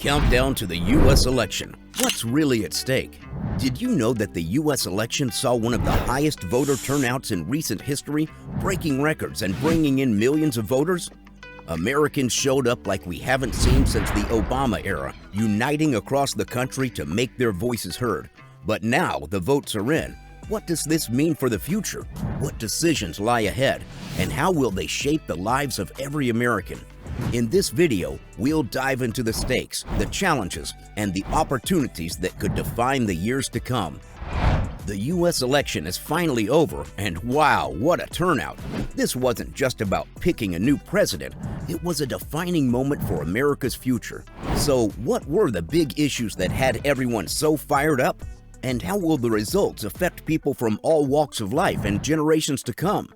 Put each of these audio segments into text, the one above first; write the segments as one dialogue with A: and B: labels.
A: Countdown to the U.S. election. What's really at stake? Did you know that the U.S. election saw one of the highest voter turnouts in recent history, breaking records and bringing in millions of voters? Americans showed up like we haven't seen since the Obama era, uniting across the country to make their voices heard. But now the votes are in. What does this mean for the future? What decisions lie ahead? And how will they shape the lives of every American? In this video, we'll dive into the stakes, the challenges, and the opportunities that could define the years to come. The U.S. election is finally over, and wow, what a turnout! This wasn't just about picking a new president, it was a defining moment for America's future. So, what were the big issues that had everyone so fired up? And how will the results affect people from all walks of life and generations to come?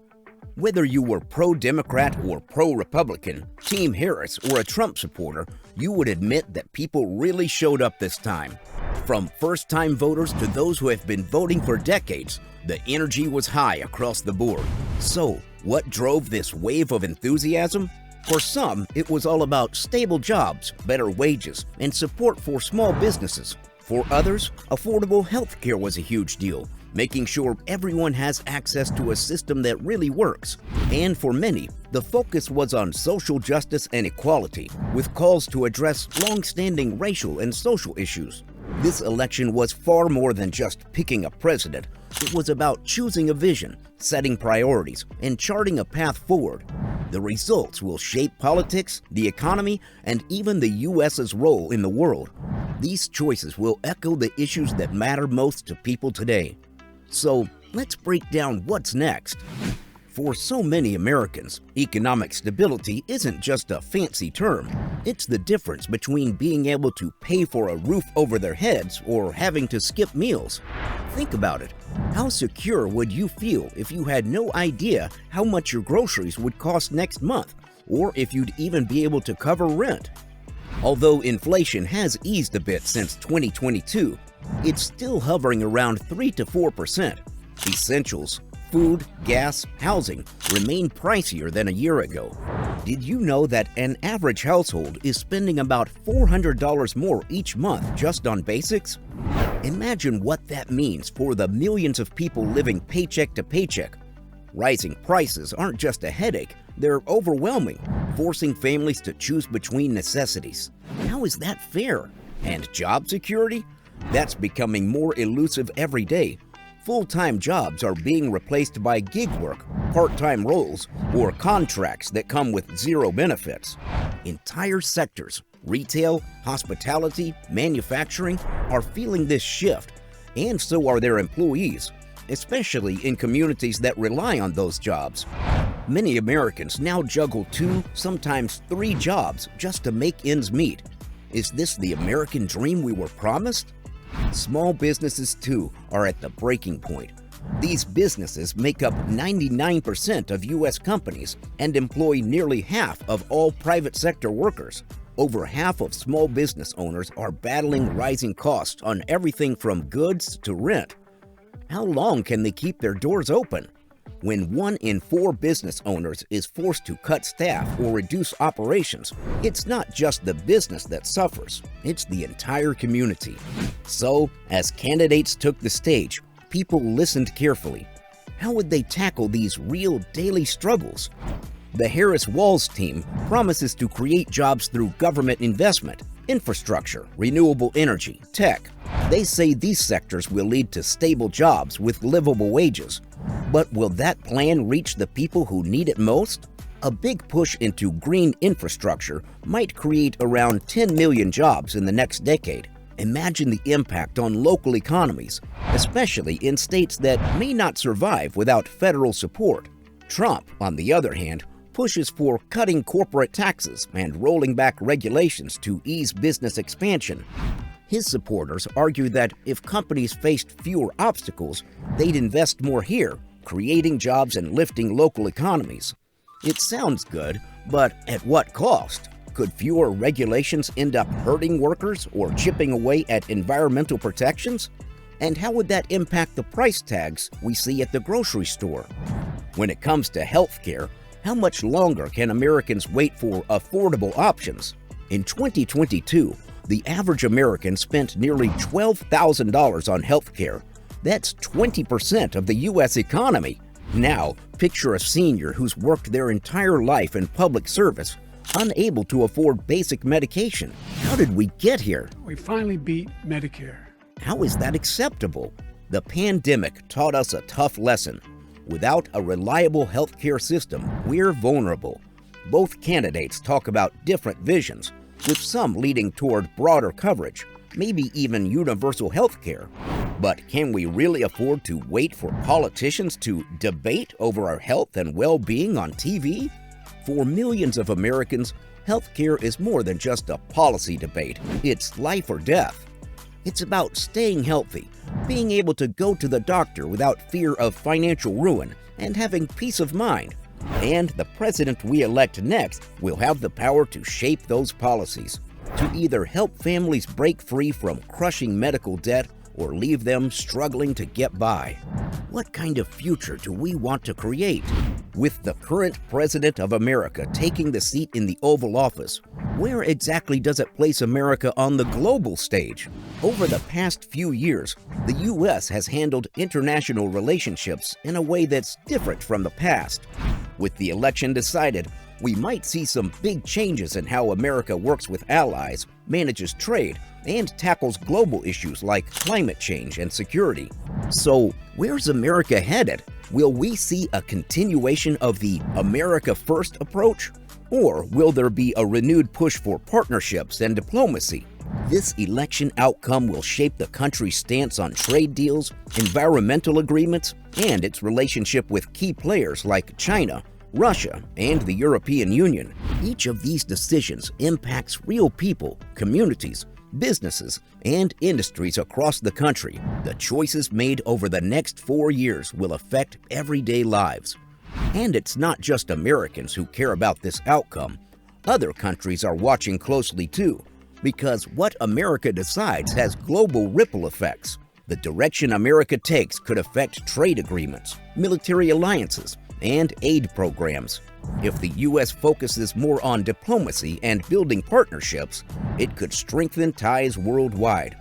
A: Whether you were pro-Democrat or pro-Republican, Team Harris, or a Trump supporter, you would admit that people really showed up this time. From first-time voters to those who have been voting for decades, the energy was high across the board. So, what drove this wave of enthusiasm? For some, it was all about stable jobs, better wages, and support for small businesses. For others, affordable health care was a huge deal, making sure everyone has access to a system that really works. And for many, the focus was on social justice and equality, with calls to address long-standing racial and social issues. This election was far more than just picking a president. It was about choosing a vision, setting priorities, and charting a path forward. The results will shape politics, the economy, and even the U.S.'s role in the world. These choices will echo the issues that matter most to people today. So, let's break down what's next. For so many Americans, economic stability isn't just a fancy term. It's the difference between being able to pay for a roof over their heads or having to skip meals. Think about it. How secure would you feel if you had no idea how much your groceries would cost next month, or if you'd even be able to cover rent? Although inflation has eased a bit since 2022, it's still hovering around 3 to 4%. Essentials, food, gas, housing remain pricier than a year ago. Did you know that an average household is spending about $400 more each month just on basics? Imagine what that means for the millions of people living paycheck to paycheck. Rising prices aren't just a headache, they're overwhelming, forcing families to choose between necessities. How is that fair? And job security? That's becoming more elusive every day. Full-time jobs are being replaced by gig work, part-time roles, or contracts that come with zero benefits. Entire sectors, retail, hospitality, manufacturing, are feeling this shift, and so are their employees, especially in communities that rely on those jobs. Many Americans now juggle 2, sometimes 3 jobs just to make ends meet. Is this the American dream we were promised? Small businesses, too, are at the breaking point. These businesses make up 99% of U.S. companies and employ nearly half of all private sector workers. Over half of small business owners are battling rising costs on everything from goods to rent. How long can they keep their doors open? When 1 in 4 business owners is forced to cut staff or reduce operations, it's not just the business that suffers, it's the entire community. So, as candidates took the stage, people listened carefully. How would they tackle these real daily struggles? The Harris-Walz team promises to create jobs through government investment, infrastructure, renewable energy, tech. They say these sectors will lead to stable jobs with livable wages. But will that plan reach the people who need it most? A big push into green infrastructure might create around 10 million jobs in the next decade. Imagine the impact on local economies, especially in states that may not survive without federal support. Trump, on the other hand, pushes for cutting corporate taxes and rolling back regulations to ease business expansion. His supporters argue that if companies faced fewer obstacles, they'd invest more here, creating jobs and lifting local economies. It sounds good, but at what cost? Could fewer regulations end up hurting workers or chipping away at environmental protections? And how would that impact the price tags we see at the grocery store? When it comes to health care, how much longer can Americans wait for affordable options? In 2022, The average American spent nearly $12,000 on health care. That's 20% of the U.S. economy. Now, picture a senior who's worked their entire life in public service, unable to afford basic medication. How did we get here?
B: We finally beat Medicare.
A: How is that acceptable? The pandemic taught us a tough lesson. Without a reliable healthcare system, we're vulnerable. Both candidates talk about different visions, with some leading toward broader coverage, maybe even universal healthcare. But can we really afford to wait for politicians to debate over our health and well-being on TV? For millions of Americans, healthcare is more than just a policy debate. It's life or death. It's about staying healthy, being able to go to the doctor without fear of financial ruin, and having peace of mind. And the president we elect next will have the power to shape those policies, to either help families break free from crushing medical debt or leave them struggling to get by. What kind of future do we want to create? With the current president of America taking the seat in the Oval Office, where exactly does it place America on the global stage? Over the past few years, the U.S. has handled international relationships in a way that's different from the past. With the election decided, we might see some big changes in how America works with allies, manages trade, and tackles global issues like climate change and security. So, where's America headed? Will we see a continuation of the America First approach? Or will there be a renewed push for partnerships and diplomacy? This election outcome will shape the country's stance on trade deals, environmental agreements, and its relationship with key players like China, Russia, and the European Union. Each of these decisions impacts real people, communities, businesses, and industries across the country. The choices made over the next 4 years will affect everyday lives. And it's not just Americans who care about this outcome. Other countries are watching closely too, because what America decides has global ripple effects. The direction America takes could affect trade agreements, military alliances, and aid programs. If the U.S. focuses more on diplomacy and building partnerships, it could strengthen ties worldwide.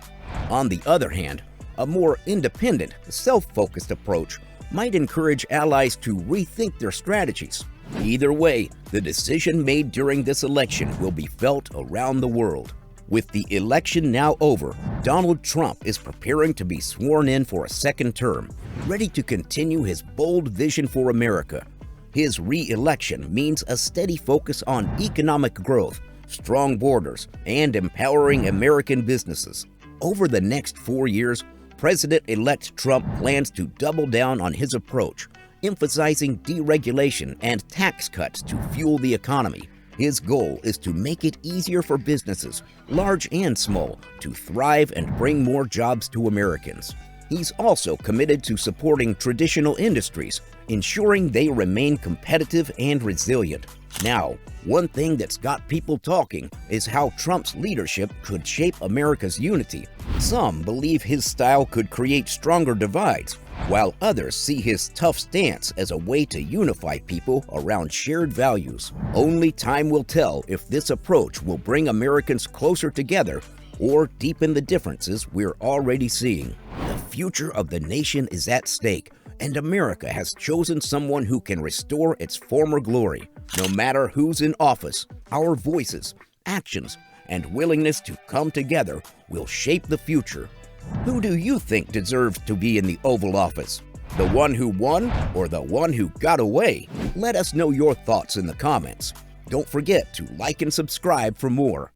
A: On the other hand, a more independent, self-focused approach might encourage allies to rethink their strategies. Either way, the decision made during this election will be felt around the world. With the election now over, Donald Trump is preparing to be sworn in for a second term, ready to continue his bold vision for America. His re-election means a steady focus on economic growth, strong borders, and empowering American businesses. Over the next 4 years, President-elect Trump plans to double down on his approach, emphasizing deregulation and tax cuts to fuel the economy. His goal is to make it easier for businesses, large and small, to thrive and bring more jobs to Americans. He's also committed to supporting traditional industries, ensuring they remain competitive and resilient. Now, one thing that's got people talking is how Trump's leadership could shape America's unity. Some believe his style could create stronger divides, while others see his tough stance as a way to unify people around shared values. Only time will tell if this approach will bring Americans closer together or deepen the differences we're already seeing. The future of the nation is at stake, and America has chosen someone who can restore its former glory. No matter who's in office, our voices, actions, and willingness to come together will shape the future. Who do you think deserves to be in the Oval Office? The one who won or the one who got away? Let us know your thoughts in the comments. Don't forget to like and subscribe for more.